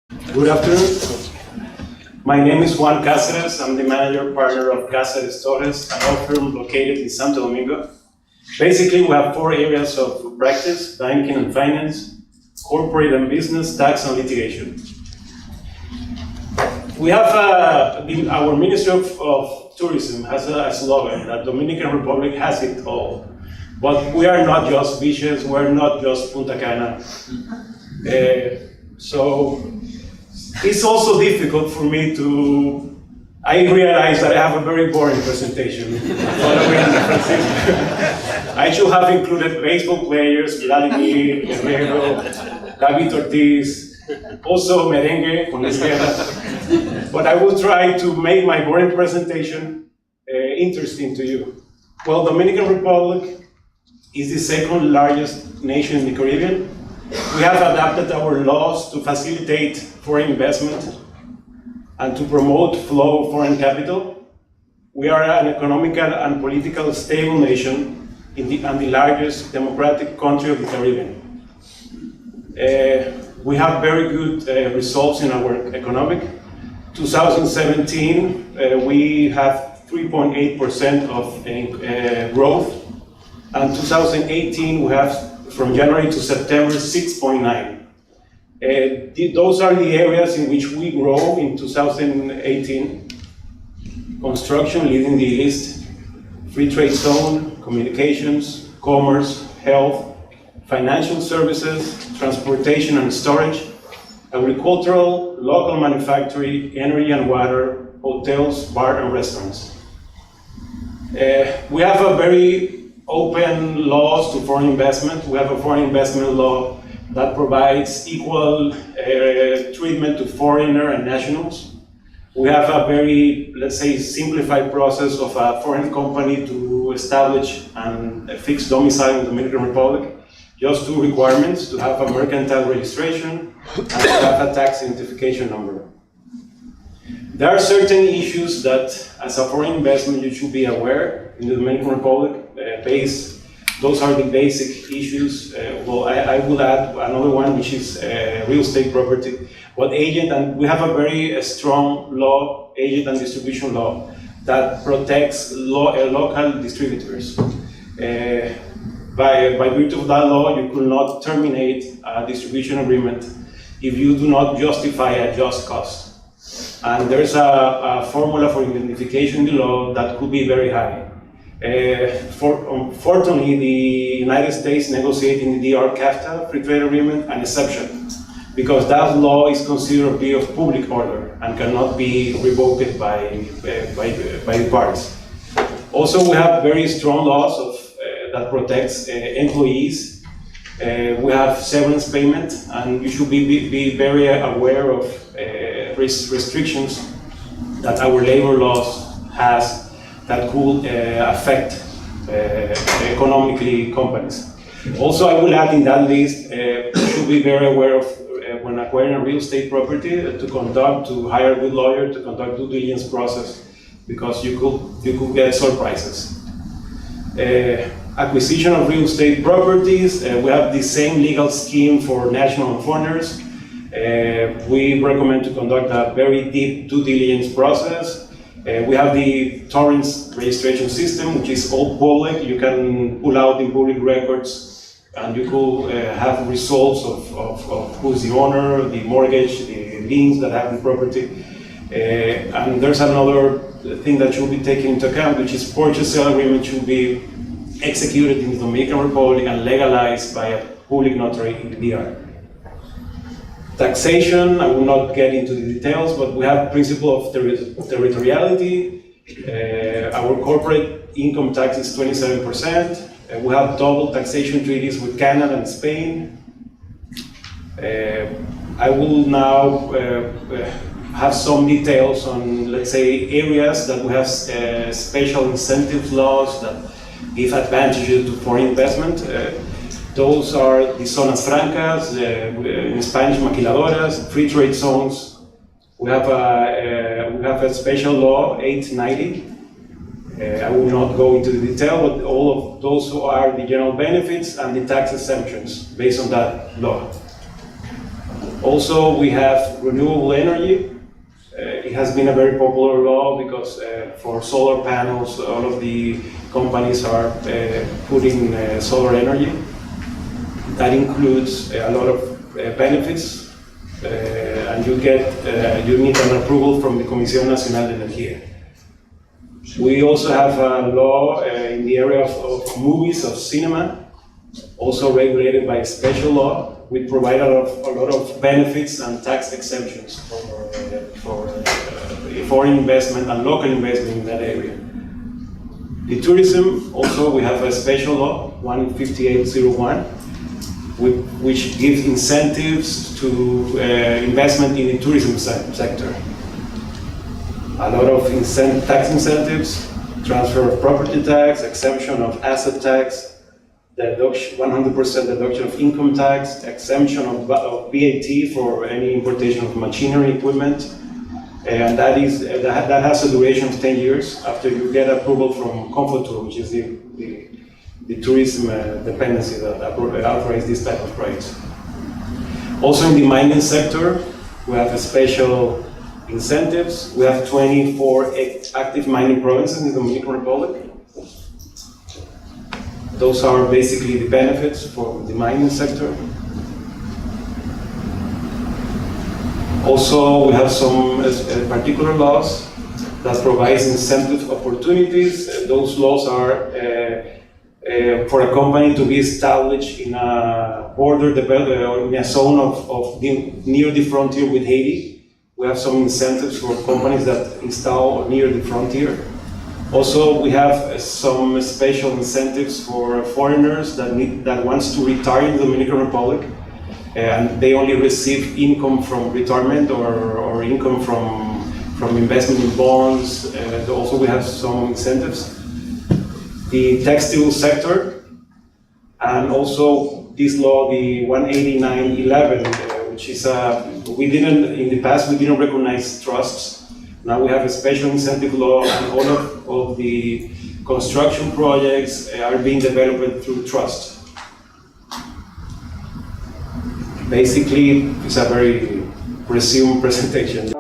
Good afternoon. My name is Juan Caceres. I'm the manager partner of Caceres Torres, a law firm located in Santo Domingo. Basically, we have four areas of practice: banking and finance, corporate and business, tax and litigation. We have our Ministry of Tourism has a slogan that Dominican Republic has it all. But we are not just beaches, we're not just Punta Cana. So it's also difficult for me to, I realize that I have a very boring presentation following Francisco. I should have included baseball players, Vladimir, Guerrero, David Ortiz, also merengue con la izquierda. But I will try to make my boring presentation interesting to you. Well, Dominican Republic is the second largest nation in the Caribbean. We have adapted our laws to facilitate foreign investment and to promote flow of foreign capital. We are an economical and political stable nation and the largest democratic country of the Caribbean. We have very good results in our economic. 2017, we have 3.8% of growth, and 2018 we have from January to September 6.9. Those are the areas in which we grow in 2018. Construction leading the list, free trade zone, communications, commerce, health, financial services, transportation and storage, agricultural, local manufacturing, energy and water, hotels, bar and restaurants. We have a very open laws to foreign investment. We have a foreign investment law that provides equal treatment to foreigner and nationals. We have a very, let's say, simplified process of a foreign company to establish and fix domicile in the Dominican Republic. Just two requirements: to have a mercantile registration and to have a tax identification number. There are certain issues that, as a foreign investment, you should be aware in the Dominican Republic. Those are the basic issues. Well, I will add another one, which is real estate property. What agent, and we have a very strong law, agent and distribution law, that protects local distributors. By virtue of that law, you could not terminate a distribution agreement if you do not justify a just cost. And there's a formula for identification in the law that could be very high. Unfortunately, the United States negotiated in the DR-CAFTA free trade agreement an exception, because that law is considered to be of public order and cannot be revoked by the parties. Also, we have very strong laws that protects employees. We have severance payment, and you should be very aware of restrictions that our labor laws has that could affect economically companies. Also, I will add in that list, you should be very aware of when acquiring a real estate property to hire a good lawyer to conduct due diligence process, because you could get surprises. Acquisition of real estate properties, we have the same legal scheme for national and foreigners. We recommend to conduct a very deep due diligence process. We have the Torres registration system, which is all public. You can pull out the public records, and you could have results of who's the owner, the mortgage, the liens that have the property. And there's another thing that should be taken into account, which is purchase sale agreement should be executed in the Dominican Republic and legalized by a public notary in the DR. Taxation, I will not get into the details, but we have principle of territoriality. Our corporate income tax is 27%. We have double taxation treaties with Canada and Spain. I will now have some details on, let's say, areas that we have special incentives laws that give advantages to foreign investment. Those are the zonas francas, in Spanish maquiladoras, free trade zones. We have a special law, 890. I will not go into the detail, but all of those are the general benefits and the tax exemptions based on that law. Also, we have renewable energy. It has been a very popular law because for solar panels, all of the companies are putting solar energy. That includes a lot of benefits, and you need an approval from the Comisión Nacional de Energía. We also have a law in the area of movies, of cinema, also regulated by a special law. We provide a lot of benefits and tax exemptions for foreign investment and local investment in that area. The tourism, also we have a special law, 15801, which gives incentives to investment in the tourism sector. A lot of tax incentives, transfer of property tax, exemption of asset tax, 100% deduction of income tax, exemption of VAT for any importation of machinery equipment, and that has a duration of 10 years after you get approval from Comfotour, which is the tourism dependency that authorizes this type of projects. Also in the mining sector, we have special incentives. We have 24 active mining provinces in the Dominican Republic. Those are basically the benefits for the mining sector. Also, we have some particular laws that provide incentive opportunities. Those laws are for a company to be established in a border or in a zone near the frontier with Haiti. We have some incentives for companies that install near the frontier. Also, we have some special incentives for foreigners that wants to retire in the Dominican Republic, and they only receive income from retirement or income from investment in bonds. Also, we have some incentives. The textile sector, and also this law, the 18911, which is in the past we didn't recognize trusts. Now we have a special incentive law, and all of the construction projects are being developed through trust. Basically, it's a very resumed presentation.